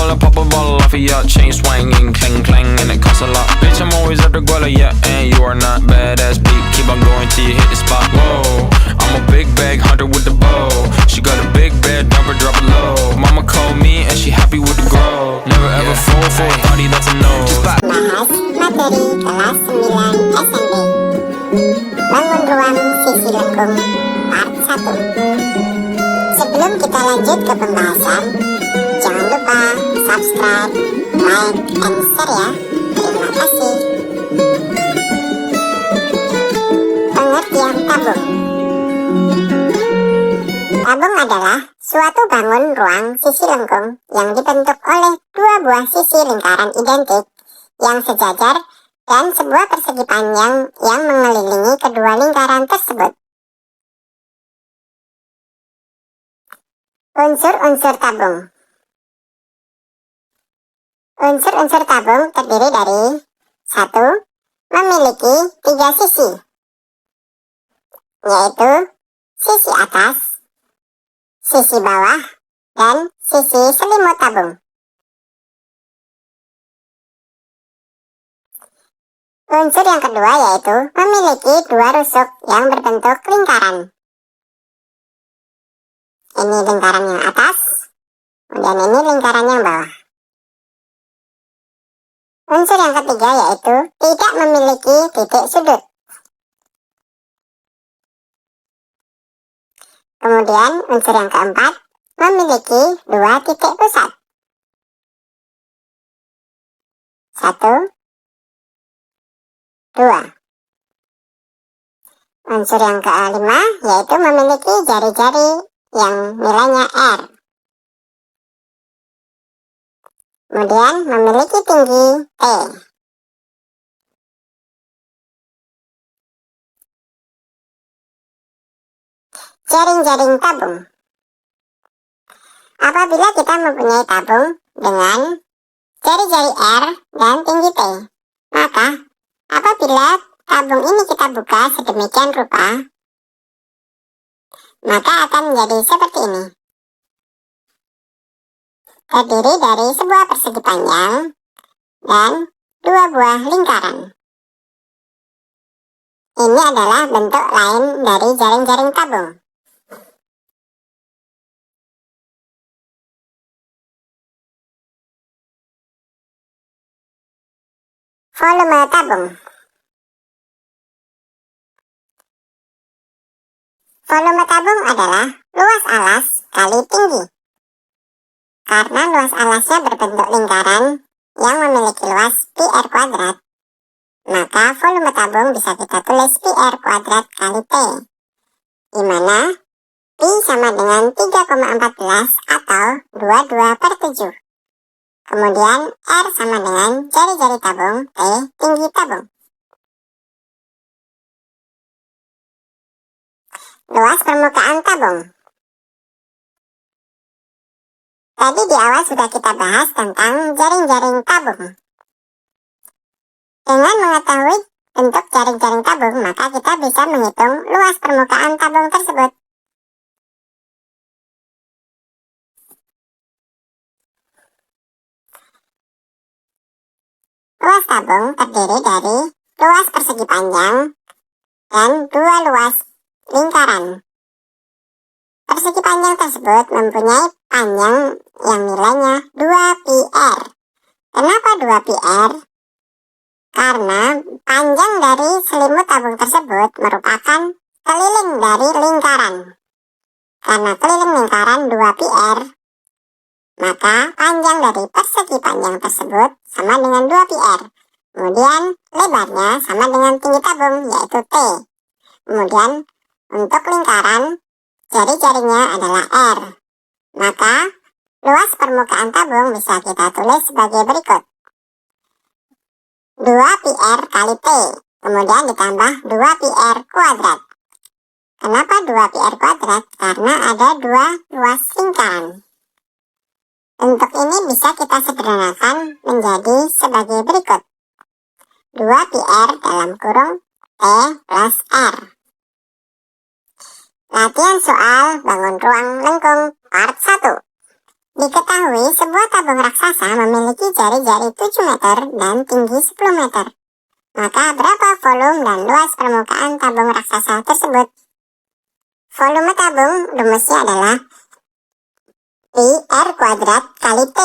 I'll pop a bottle off of ya. Chain swinging, clang clang, and it costs a lot. Bitch, I'm always at the guala, yeah, and you are not badass beat. Keep on going till you hit the spot. Whoa, I'm a big bag hunter with the bow. She got a big bed, number drop it low. Mama called me and she happy with the grow. Never ever fall for a thotty, that's a no. Bahas materi kelas 9 SMP. Bangun ruang sisi lengkung part 1. Sebelum kita lanjut ke pembahasan, jangan lupa subscribe, like, and share ya. Terima kasih. Pengertian tabung. Tabung adalah suatu bangun ruang sisi lengkung yang dibentuk oleh dua buah sisi lingkaran identik yang sejajar dan sebuah persegi panjang yang mengelilingi kedua lingkaran tersebut. Unsur-unsur tabung. Unsur-unsur tabung terdiri dari 1. Memiliki 3 sisi, yaitu sisi atas, sisi bawah, dan sisi selimut tabung. Unsur yang kedua yaitu memiliki 2 rusuk yang berbentuk lingkaran. Ini lingkaran yang atas, kemudian ini lingkaran yang bawah. Unsur yang ketiga yaitu tidak memiliki titik sudut. Kemudian unsur yang keempat memiliki 2 titik pusat. 1, 2. Unsur yang kelima yaitu memiliki jari-jari yang nilainya R. Kemudian memiliki tinggi T. Jaring-jaring tabung. Apabila kita mempunyai tabung dengan jari-jari R dan tinggi T, maka apabila tabung ini kita buka sedemikian rupa, maka akan menjadi seperti ini. Terdiri dari sebuah persegi panjang dan 2 buah lingkaran. Ini adalah bentuk lain dari jaring-jaring tabung. Volume tabung. Volume tabung adalah luas alas kali tinggi. Karena luas alasnya berbentuk lingkaran yang memiliki luas πr kuadrat, maka volume tabung bisa kita tulis πr kuadrat kali T, di mana Pi sama dengan 3,14 atau 22/7. Kemudian R sama dengan jari-jari tabung, T tinggi tabung. Luas permukaan tabung. Tadi di awal sudah kita bahas tentang jaring-jaring tabung. Dengan mengetahui bentuk jaring-jaring tabung, maka kita bisa menghitung luas permukaan tabung tersebut. Luas tabung terdiri dari luas persegi panjang dan 2 luas lingkaran. Persegi panjang tersebut mempunyai panjang yang nilainya 2πr. Kenapa 2πr? Karena panjang dari selimut tabung tersebut merupakan keliling dari lingkaran. Karena keliling lingkaran 2πr, maka panjang dari persegi panjang tersebut sama dengan 2πr. Kemudian lebarnya sama dengan tinggi tabung, yaitu T. Kemudian untuk lingkaran, jari-jarinya adalah R. Maka luas permukaan tabung bisa kita tulis sebagai berikut. 2πr kali T, kemudian ditambah 2πr kuadrat. Kenapa 2πr kuadrat? Karena ada 2 luas lingkaran. Untuk ini bisa kita sederhanakan menjadi sebagai berikut. 2πr dalam kurung T plus R. Latihan soal bangun ruang lengkung part 1. Diketahui sebuah tabung raksasa memiliki jari-jari 7 meter dan tinggi 10 meter. Maka berapa volume dan luas permukaan tabung raksasa tersebut? Volume tabung rumusnya adalah Pi R kuadrat kali T.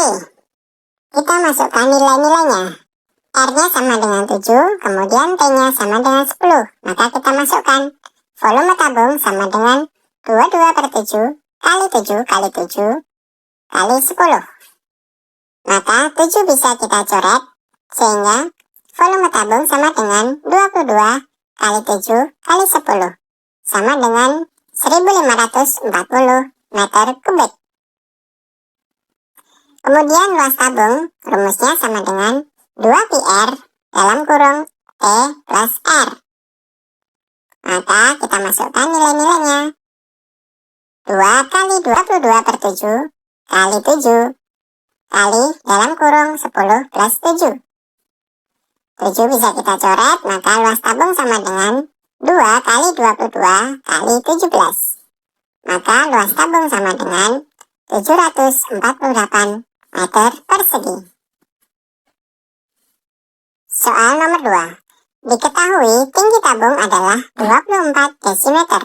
Kita masukkan nilai-nilainya. R-nya sama dengan 7, kemudian T-nya sama dengan 10. Maka kita masukkan volume tabung sama dengan 22/7 kali 7 kali 7 kali 10. Maka 7 bisa kita coret, sehingga volume tabung sama dengan 22 kali 7 kali 10. Sama dengan 1540 meter kubik. Kemudian luas tabung rumusnya sama dengan 2πr dalam kurung T plus R. Maka kita masukkan nilai-nilainya. 2 kali 22/7 kali 7 kali dalam kurung 10 plus 7. 7 bisa kita coret, maka luas tabung sama dengan 2 kali 22 kali 17. Maka luas tabung sama dengan 748 meter persegi. Soal nomor 2. Diketahui tinggi tabung adalah 24 desimeter.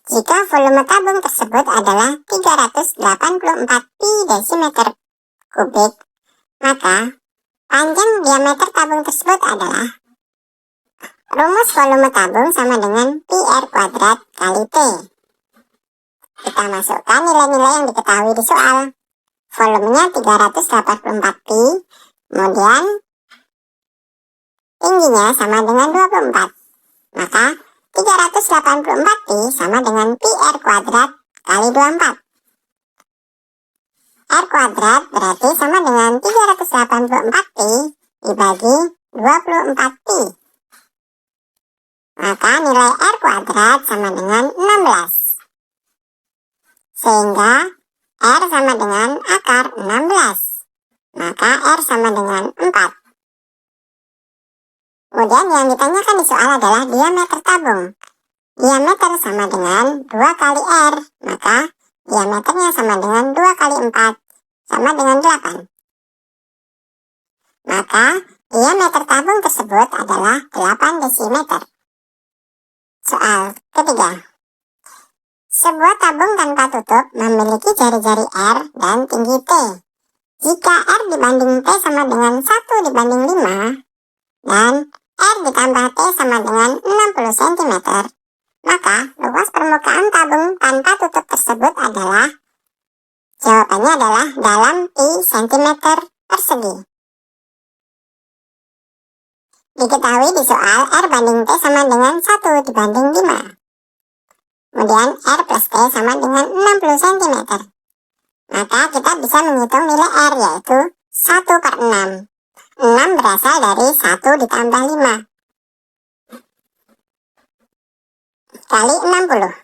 Jika volume tabung tersebut adalah 384 pi desimeter kubik, maka panjang diameter tabung tersebut adalah rumus volume tabung sama dengan pi R kuadrat kali T. Kita masukkan nilai-nilai yang diketahui di soal. Volumenya 384 pi, kemudian tingginya sama dengan 24. Maka 384 pi sama dengan pi R kuadrat kali 24. R kuadrat berarti sama dengan 384 pi dibagi 24 pi. Maka nilai R kuadrat sama dengan 16. Sehingga R sama dengan akar 16. Maka R sama dengan 4. Kemudian yang ditanyakan di soal adalah diameter tabung. Diameter sama dengan 2 kali R. Maka diameternya sama dengan 2 kali 4. Sama dengan 8. Maka diameter tabung tersebut adalah 8 desimeter. Soal ketiga. Sebuah tabung tanpa tutup memiliki jari-jari R dan tinggi T. Jika R dibanding T sama dengan 1 dibanding 5, dan R ditambah T sama dengan 60 cm, maka luas permukaan tabung tanpa tutup tersebut adalah, jawabannya adalah dalam pi cm persegi. Diketahui di soal R banding T sama dengan 1 dibanding 5. Kemudian R plus T sama dengan 60 cm. Maka kita bisa menghitung nilai R, yaitu 1/6. 6 berasal dari 1 ditambah 5 kali 60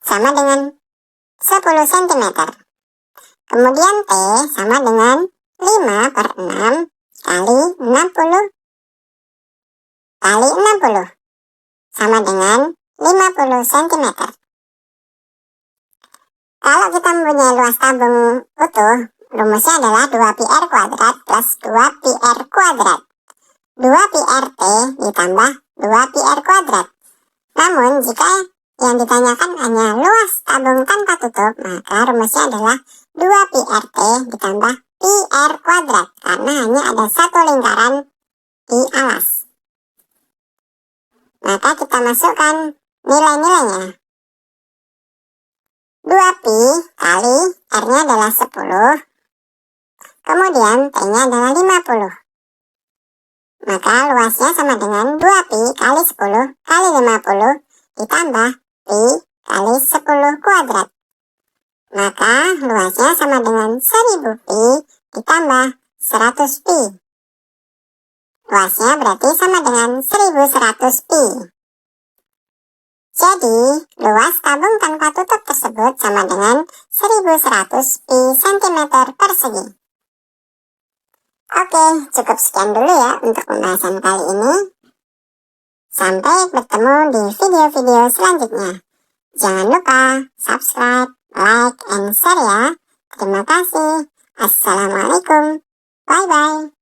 sama dengan 10 cm. Kemudian T sama dengan 5/6 kali 60 kali 60 sama dengan 50 cm. Kalau kita mempunyai luas tabung utuh, rumusnya adalah 2πr kuadrat plus 2πr kuadrat. 2πr T ditambah 2πr kuadrat. Namun, jika yang ditanyakan hanya luas tabung tanpa tutup, maka rumusnya adalah 2πr T ditambah πr kuadrat, karena hanya ada satu lingkaran di alas. Maka kita masukkan nilai-nilainya. 2pi kali R-nya adalah 10, kemudian T-nya adalah 50. Maka luasnya sama dengan 2pi kali 10 kali 50 ditambah pi kali 10 kuadrat. Maka luasnya sama dengan 1000 pi ditambah 100 pi. Luasnya berarti sama dengan 1100 pi. Jadi, luas tabung tanpa tutup tersebut sama dengan 1100 pi cm persegi. Oke, cukup sekian dulu ya untuk pembahasan kali ini. Sampai bertemu di video-video selanjutnya. Jangan lupa subscribe, like, and share ya. Terima kasih. Assalamualaikum. Bye-bye.